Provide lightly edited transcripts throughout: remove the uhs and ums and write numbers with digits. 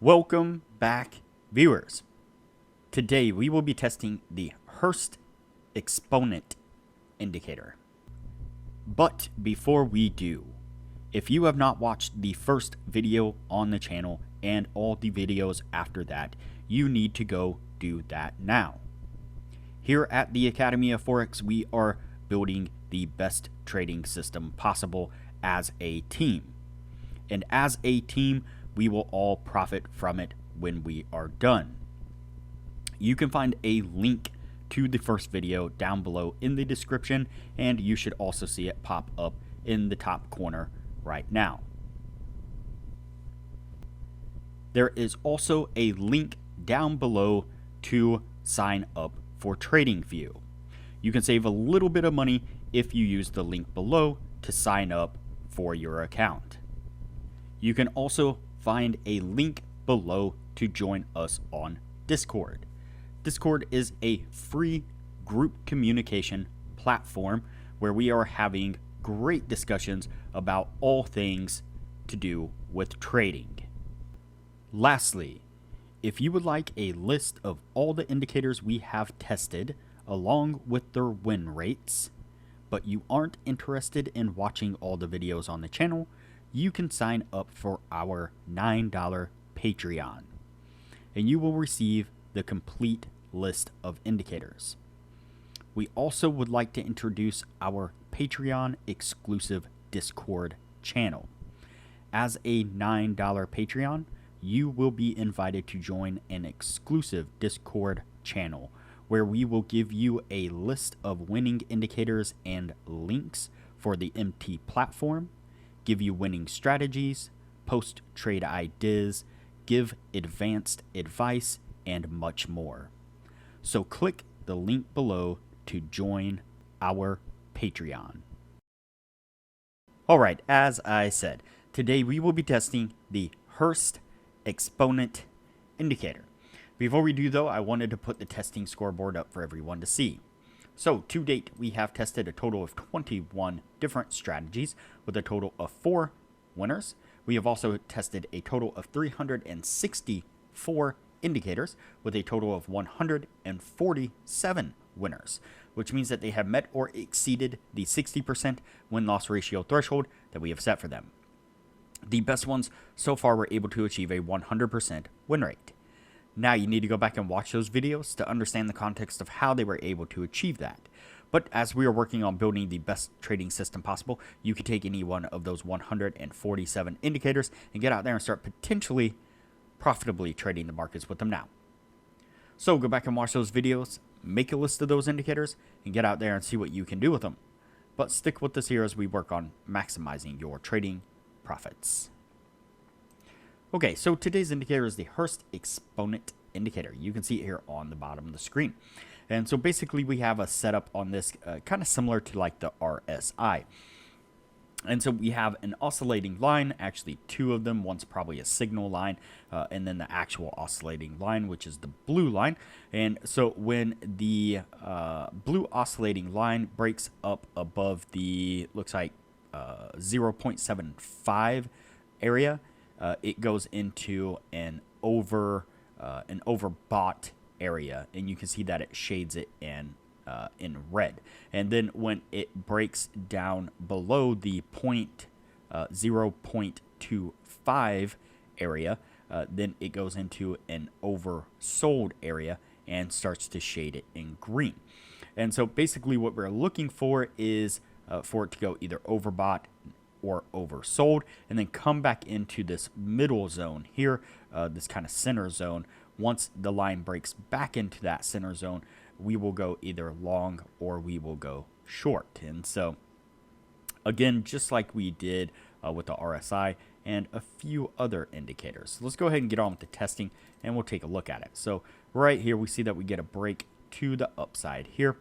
Welcome back, viewers. Today we will be testing the Hurst Exponent indicator. But before we do, if you have not watched the first video on the channel and all the videos after that, you need to go do that now. Here at the Academy of Forex, we are building the best trading system possible as a team. And as a team, we will all profit from it when we are done. You can find a link to the first video down below in the description, and you should also see it pop up in the top corner right now. There is also a link down below to sign up for Tradingview. You can save a little bit of money if you use the link below to sign up for your account. You can also find a link below to join us on Discord. Discord is a free group communication platform where we are having great discussions about all things to do with trading. Lastly, if you would like a list of all the indicators we have tested along with their win rates, but you aren't interested in watching all the videos on the channel, you can sign up for our $9 Patreon, and you will receive the complete list of indicators. We also would like to introduce our Patreon exclusive Discord channel. As a $9 Patreon, you will be invited to join an exclusive Discord channel where we will give you a list of winning indicators and links for the MT platform, give you winning strategies, post trade ideas, give advanced advice, and much more. So click the link below to join our Patreon. Alright, as I said, today we will be testing the Hurst Exponent indicator. Before we do though, I wanted to put the testing scoreboard up for everyone to see. So, to date, we have tested a total of 21 different strategies with a total of 4 winners. We have also tested a total of 364 indicators with a total of 147 winners, which means that they have met or exceeded the 60% win-loss ratio threshold that we have set for them. The best ones so far were able to achieve a 100% win rate. Now you need to go back and watch those videos to understand the context of how they were able to achieve that. But as we are working on building the best trading system possible, you can take any one of those 147 indicators and get out there and start potentially profitably trading the markets with them now. So go back and watch those videos, make a list of those indicators, and get out there and see what you can do with them. But stick with us here as we work on maximizing your trading profits. Okay, so today's indicator is the Hurst Exponent indicator. You can see it here on the bottom of the screen. And so basically we have a setup on this kind of similar to like the RSI. And so we have an oscillating line, actually two of them. One's probably a signal line, and then the actual oscillating line, which is the blue line. And so when the blue oscillating line breaks up above the, looks like 0.75 area, it goes into an overbought area, and you can see that it shades it in red. And then when it breaks down below the 0.25 area, then it goes into an oversold area and starts to shade it in green. And so basically what we're looking for is for it to go either overbought or oversold, and then come back into this middle zone here, this kind of center zone. Once the line breaks back into that center zone, we will go either long or we will go short. And so again, just like we did with the RSI and a few other indicators. So let's go ahead and get on with the testing and we'll take a look at it. So right here we see that we get a break to the upside here.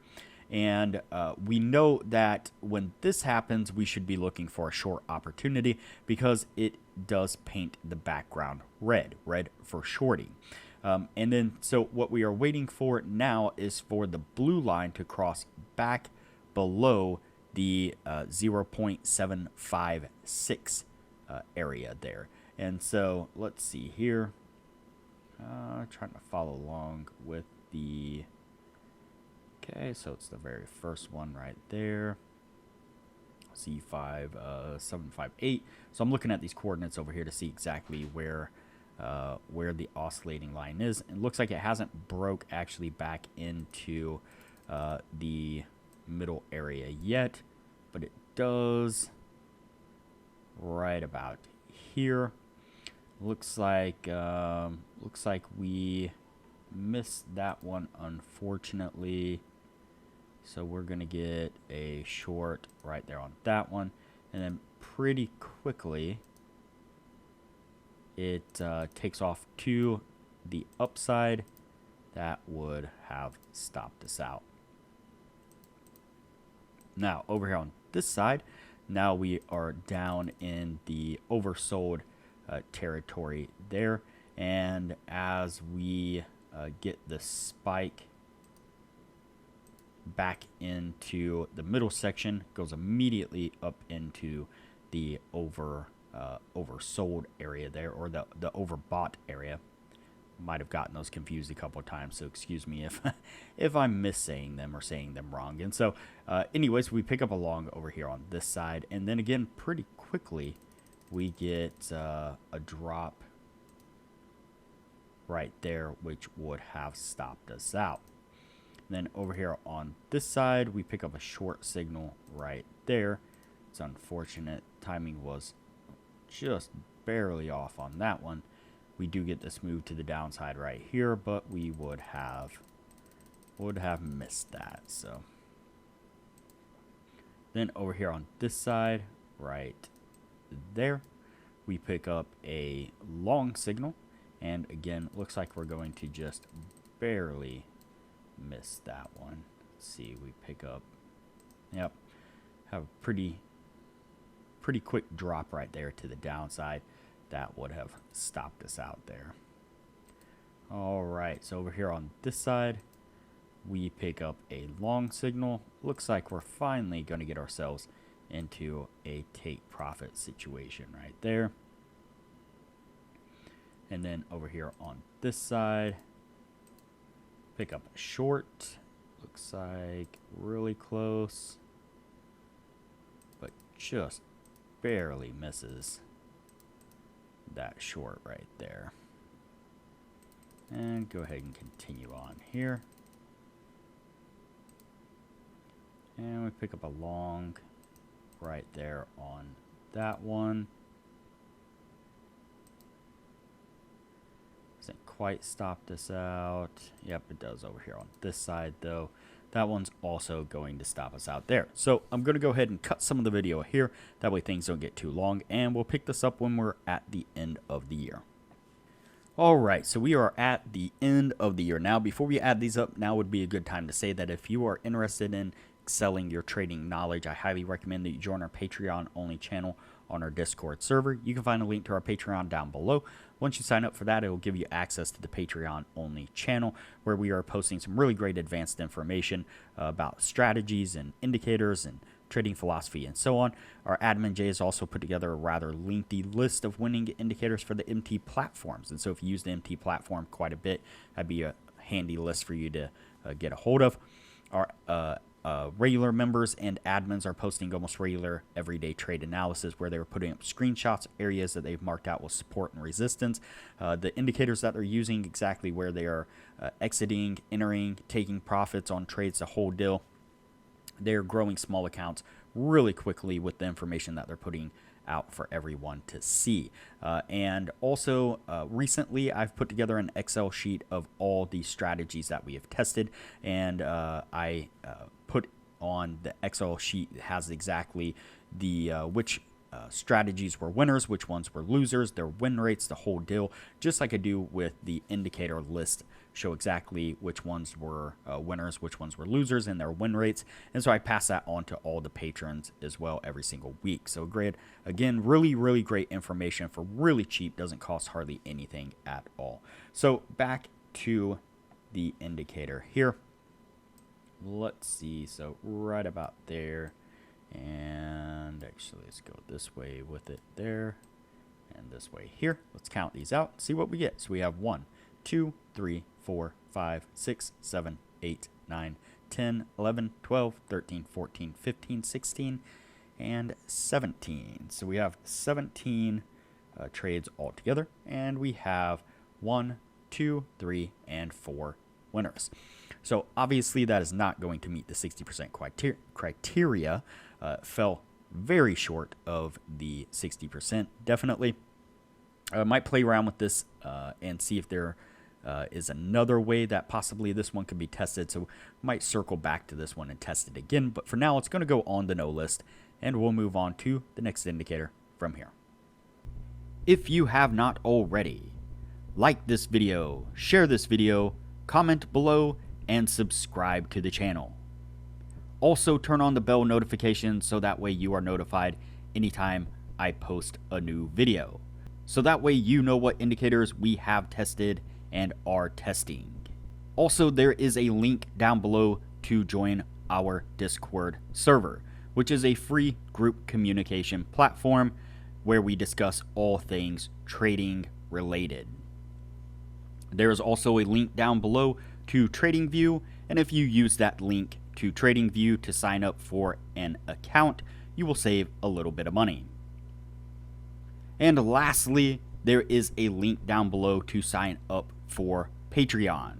And we know that when this happens, we should be looking for a short opportunity because it does paint the background red for shorting. And then, so what we are waiting for now is for the blue line to cross back below the 0.756 area there. And so let's see here. Trying to follow along with the... Okay, so it's the very first one right there. C5, 758. So I'm looking at these coordinates over here to see exactly where the oscillating line is. It looks like it hasn't broke actually back into the middle area yet, but it does right about here. Looks like we missed that one, unfortunately. So we're going to get a short right there on that one. And then pretty quickly, it takes off to the upside. That would have stopped us out. Now, over here on this side, now we are down in the oversold territory there. And as we get the spike back into the middle section, goes immediately up into the oversold area there, or the overbought area. Might have gotten those confused a couple of times, so excuse me if I'm missaying them or saying them wrong. And so anyways, we pick up along over here on this side, and then again pretty quickly we get a drop right there, which would have stopped us out. Then over here on this side, we pick up a short signal right there. It's unfortunate. Timing was just barely off on that one. We do get this move to the downside right here, but we would have missed that. So then over here on this side, right there, we pick up a long signal. And again, looks like we're going to just barely miss that one. Let's see, we pick up, yep, have a pretty quick drop right there to the downside. That would have stopped us out there. All right, so over here on this side, we pick up a long signal. Looks like we're finally going to get ourselves into a take profit situation right there. And then over here on this side, pick up a short. Looks like really close, but just barely misses that short right there. And go ahead and continue on here. And we pick up a long right there on that one. Doesn't quite stop this out. Yep, it does over here on this side though. That one's also going to stop us out there. So I'm going to go ahead and cut some of the video here. That way things don't get too long, and we'll pick this up when we're at the end of the year. All right, so we are at the end of the year. Now, before we add these up, now would be a good time to say that if you are interested in excelling your trading knowledge, I highly recommend that you join our Patreon only channel on our Discord server. You can find a link to our Patreon down below. Once you sign up for that, it will give you access to the Patreon only channel, where we are posting some really great advanced information about strategies and indicators and trading philosophy and so on. Our admin Jay has also put together a rather lengthy list of winning indicators for the MT platforms. And so if you use the MT platform quite a bit, that'd be a handy list for you to get a hold of. Our regular members and admins are posting almost regular everyday trade analysis, where they're putting up screenshots, areas that they've marked out with support and resistance, the indicators that they're using, exactly where they are exiting, entering, taking profits on trades, the whole deal. They're growing small accounts really quickly with the information that they're putting out for everyone to see. And also recently I've put together an Excel sheet of all the strategies that we have tested, and I put on the Excel sheet that has exactly the which strategies were winners, which ones were losers, their win rates, the whole deal, just like I do with the indicator list. Show exactly which ones were winners, which ones were losers, and their win rates. And so I pass that on to all the patrons as well every single week. So great, again, really great information for really cheap. Doesn't cost hardly anything at all. So back to the indicator here. Let's see, so right about there, and actually let's go this way with it there and this way here. Let's count these out, see what we get. So we have 1, 2, 3, 4, 5, 6, 7, 8, 9, 10, 11, 12, 13, 14, 15, 16, and 17. So we have 17 trades altogether, and we have 1, 2, 3, and 4 winners. So obviously that is not going to meet the 60% criteria. Fell very short of the 60%, definitely. I might play around with this and see if there is another way that possibly this one could be tested. So might circle back to this one and test it again. But for now, it's going to go on the no list, and we'll move on to the next indicator from here. If you have not already, like this video, share this video, comment below, and subscribe to the channel. Also turn on the bell notification so that way you are notified anytime I post a new video. So that way you know what indicators we have tested and are testing. Also, there is a link down below to join our Discord server, which is a free group communication platform where we discuss all things trading related. There is also a link down below to Tradingview, and if you use that link to Tradingview to sign up for an account, you will save a little bit of money. And lastly, there is a link down below to sign up for Patreon.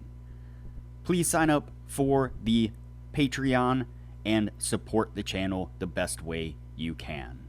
Please sign up for the Patreon and support the channel the best way you can.